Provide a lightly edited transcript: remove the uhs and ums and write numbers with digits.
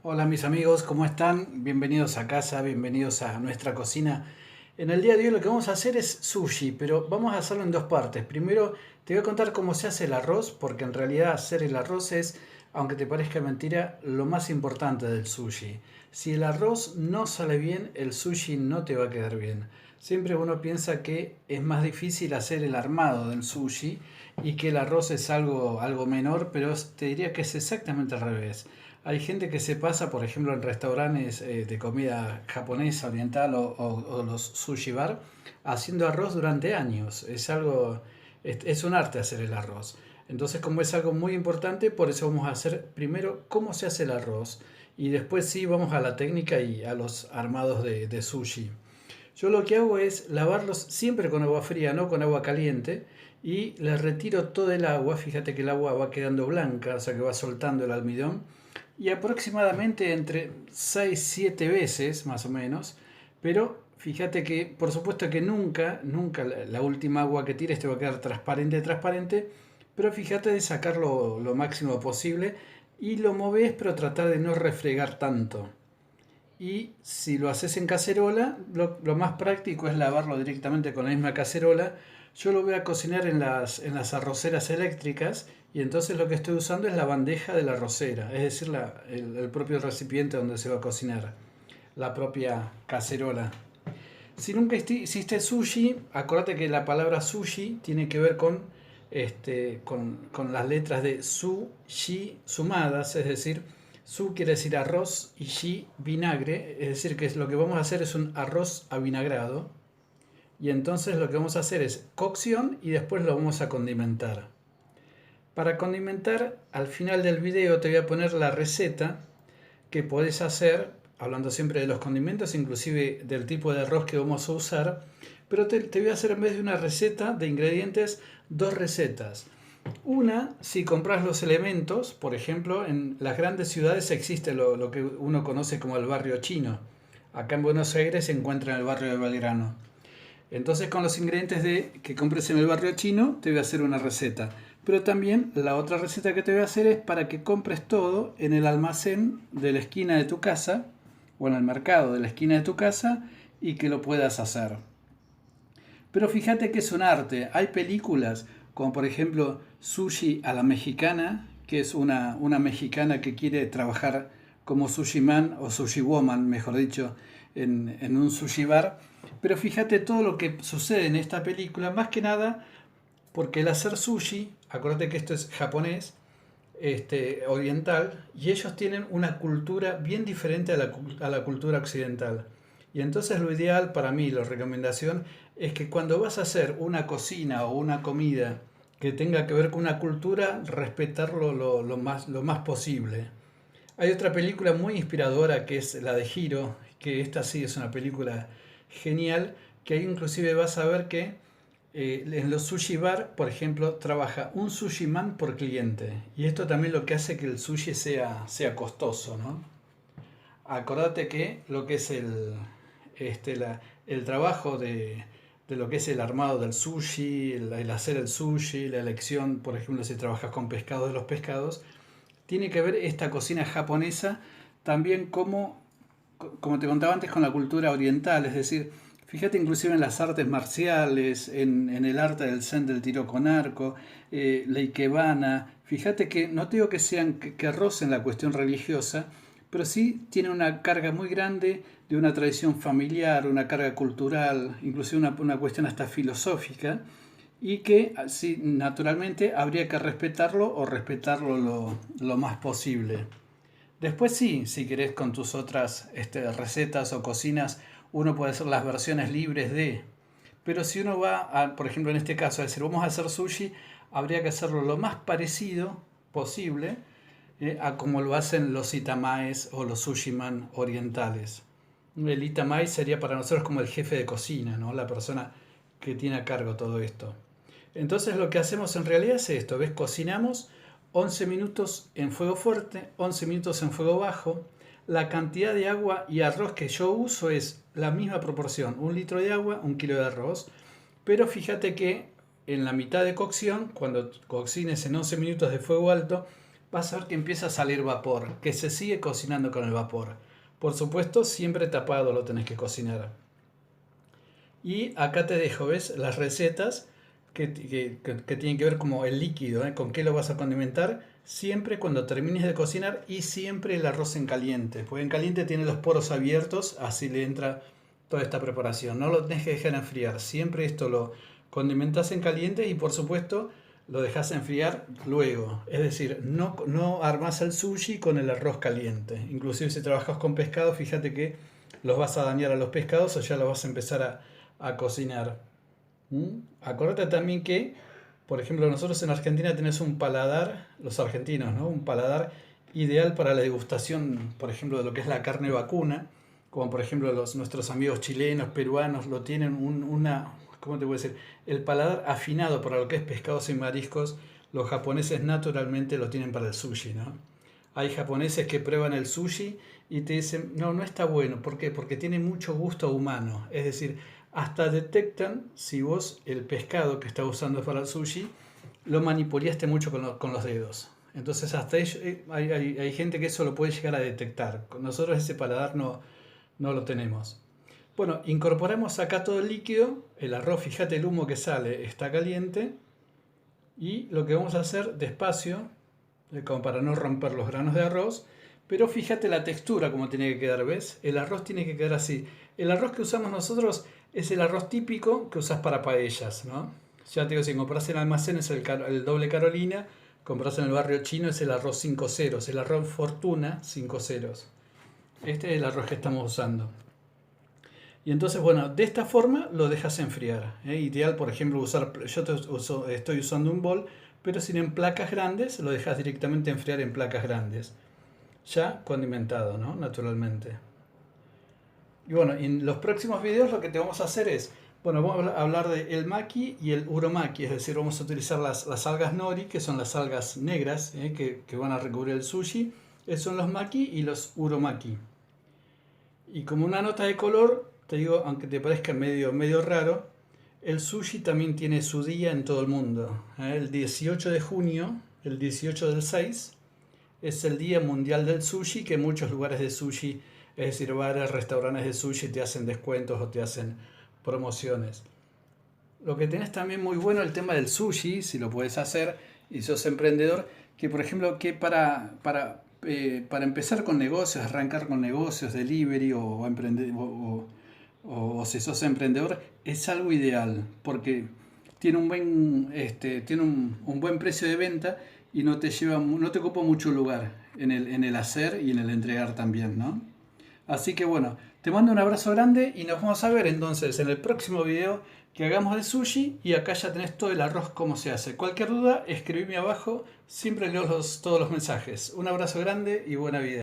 Hola mis amigos, ¿cómo están? Bienvenidos a casa, bienvenidos a nuestra cocina. En el día de hoy lo que vamos a hacer es sushi, pero vamos a hacerlo en dos partes. Primero te voy a contar cómo se hace el arroz, porque en realidad hacer el arroz es, aunque te parezca mentira, lo más importante del sushi. Si el arroz no sale bien, el sushi no te va a quedar bien. Siempre uno piensa que es más difícil hacer el armado del sushi y que el arroz es algo menor, pero te diría que es exactamente al revés. Hay gente que se pasa, por ejemplo, en restaurantes de comida japonesa, oriental o los sushi bar, haciendo arroz durante años. Es un arte hacer el arroz. Entonces, como es algo muy importante, por eso vamos a hacer primero cómo se hace el arroz y después sí vamos a la técnica y a los armados de sushi. Yo lo que hago es lavarlos siempre con agua fría, no con agua caliente, y le retiro todo el agua. Fíjate que el agua va quedando blanca, o sea que va soltando el almidón, y aproximadamente entre 6 7 veces más o menos, pero fíjate que por supuesto que nunca la última agua que tires te va a quedar transparente, pero fíjate de sacarlo lo máximo posible y lo moves, pero tratar de no refregar tanto. Y si lo haces en cacerola, lo más práctico es lavarlo directamente con la misma cacerola. Yo lo voy a cocinar en las arroceras eléctricas y entonces lo que estoy usando es la bandeja de la arrocera, es decir, el propio recipiente donde se va a cocinar, la propia cacerola. Si nunca hiciste sushi, acuérdate que la palabra sushi tiene que ver con las letras de su, shi sumadas, es decir, su quiere decir arroz y shi vinagre, es decir, que lo que vamos a hacer es un arroz avinagrado y entonces lo que vamos a hacer es cocción y después lo vamos a condimentar. Para condimentar, al final del video te voy a poner la receta que podés hacer, hablando siempre de los condimentos, inclusive del tipo de arroz que vamos a usar, pero te voy a hacer en vez de una receta de ingredientes, dos recetas. Una, si compras los elementos, por ejemplo, en las grandes ciudades existe lo que uno conoce como el barrio chino. Acá en Buenos Aires se encuentra en el barrio de Belgrano. Entonces con los ingredientes que compres en el barrio chino te voy a hacer una receta. Pero también la otra receta que te voy a hacer es para que compres todo en el almacén de la esquina de tu casa o en el mercado de la esquina de tu casa y que lo puedas hacer. Pero fíjate que es un arte. Hay películas como por ejemplo Sushi a la Mexicana, que es una mexicana que quiere trabajar como sushi man o sushi woman, mejor dicho, en un sushi bar. Pero fíjate todo lo que sucede en esta película, más que nada porque el hacer sushi, acuérdate que esto es japonés, oriental, y ellos tienen una cultura bien diferente a la cultura occidental. Y entonces lo ideal para mí, la recomendación, es que cuando vas a hacer una cocina o una comida que tenga que ver con una cultura, respetarlo lo más posible. Hay otra película muy inspiradora que es la de Hiro, que esta sí es una película genial, que ahí inclusive vas a ver que en los sushi bar, por ejemplo, trabaja un sushi man por cliente. Y esto también lo que hace que el sushi sea costoso, ¿no? Acordate que lo que es el trabajo de lo que es el armado del sushi, el hacer el sushi, la elección, por ejemplo, si trabajas con pescado de los pescados, tiene que ver esta cocina japonesa también como te contaba antes, con la cultura oriental, es decir, fíjate inclusive en las artes marciales, en el arte del zen del tiro con arco, la ikebana, fíjate que no te digo que rocen la cuestión religiosa, pero sí tiene una carga muy grande de una tradición familiar, una carga cultural, inclusive una cuestión hasta filosófica, y que sí, naturalmente habría que respetarlo o respetarlo lo más posible. Después sí, si querés con tus otras recetas o cocinas, uno puede hacer las versiones libres de. Pero si uno va, por ejemplo, en este caso, a decir, vamos a hacer sushi, habría que hacerlo lo más parecido posible a como lo hacen los itamaes o los sushiman orientales. El itamai sería para nosotros como el jefe de cocina, ¿no? La persona que tiene a cargo todo esto. Entonces lo que hacemos en realidad es esto, ¿ves? Cocinamos 11 minutos en fuego fuerte, 11 minutos en fuego bajo. La cantidad de agua y arroz que yo uso es la misma proporción, 1 litro de agua, 1 kilo de arroz. Pero fíjate que en la mitad de cocción, cuando cocines en 11 minutos de fuego alto, vas a ver que empieza a salir vapor, que se sigue cocinando con el vapor. Por supuesto, siempre tapado lo tenés que cocinar. Y acá te dejo, ¿ves? Las recetas que tienen que ver como el líquido, ¿eh? Con qué lo vas a condimentar. Siempre cuando termines de cocinar y siempre el arroz en caliente. Porque en caliente tiene los poros abiertos, así le entra toda esta preparación. No lo tenés que dejar enfriar. Siempre esto lo condimentas en caliente y por supuesto lo dejas enfriar luego. Es decir, no armas el sushi con el arroz caliente. Inclusive si trabajas con pescado, fíjate que los vas a dañar a los pescados o ya los vas a empezar a cocinar. Acuérdate también que, por ejemplo, nosotros en Argentina tenemos un paladar, los argentinos, ¿no? Un paladar ideal para la degustación, por ejemplo, de lo que es la carne vacuna, como por ejemplo nuestros amigos chilenos, peruanos, lo tienen ¿cómo te voy a decir? El paladar afinado para lo que es pescados y mariscos, los japoneses naturalmente lo tienen para el sushi, ¿no? Hay japoneses que prueban el sushi y te dicen, no, no está bueno. ¿Por qué? Porque tiene mucho gusto humano. Es decir, hasta detectan si vos el pescado que estás usando para el sushi lo manipulaste mucho con los dedos. Entonces hasta hay gente que eso lo puede llegar a detectar. Con nosotros ese paladar no lo tenemos. Bueno, incorporamos acá todo el líquido. El arroz, fíjate el humo que sale, está caliente. Y lo que vamos a hacer despacio, como para no romper los granos de arroz, pero fíjate la textura como tiene que quedar, ¿ves? El arroz tiene que quedar así. El arroz que usamos nosotros es el arroz típico que usas para paellas, ¿no? Ya te digo, si compras en almacén es el doble Carolina, compras en el barrio chino es el arroz 5 ceros, el arroz Fortuna 5 ceros. Este es el arroz que estamos usando. Y entonces, bueno, de esta forma lo dejas enfriar. Ideal, por ejemplo, estoy usando un bol, pero si en placas grandes, lo dejas directamente enfriar en placas grandes. Ya condimentado, ¿no? Naturalmente. Y bueno, en los próximos videos lo que te vamos a hacer es, bueno, vamos a hablar de el maki y el uromaki, es decir, vamos a utilizar las algas nori, que son las algas negras, que van a recubrir el sushi. Esos son los maki y los uromaki. Y como una nota de color, te digo, aunque te parezca medio raro, el sushi también tiene su día en todo el mundo. El 18 de junio, el 18 del 6, es el Día Mundial del Sushi, que muchos lugares de sushi, es decir, bares, restaurantes de sushi, te hacen descuentos o te hacen promociones. Lo que tenés también muy bueno el tema del sushi, si lo puedes hacer y sos emprendedor, que por ejemplo que para empezar con negocios, arrancar con negocios, delivery o si sos emprendedor, es algo ideal porque tiene un buen precio de venta y no te ocupa mucho lugar en el hacer y en el entregar también, ¿no? Así que bueno, te mando un abrazo grande y nos vamos a ver entonces en el próximo video que hagamos de sushi y acá ya tenés todo el arroz cómo se hace. Cualquier duda, escribime abajo, siempre leo todos los mensajes. Un abrazo grande y buena vida.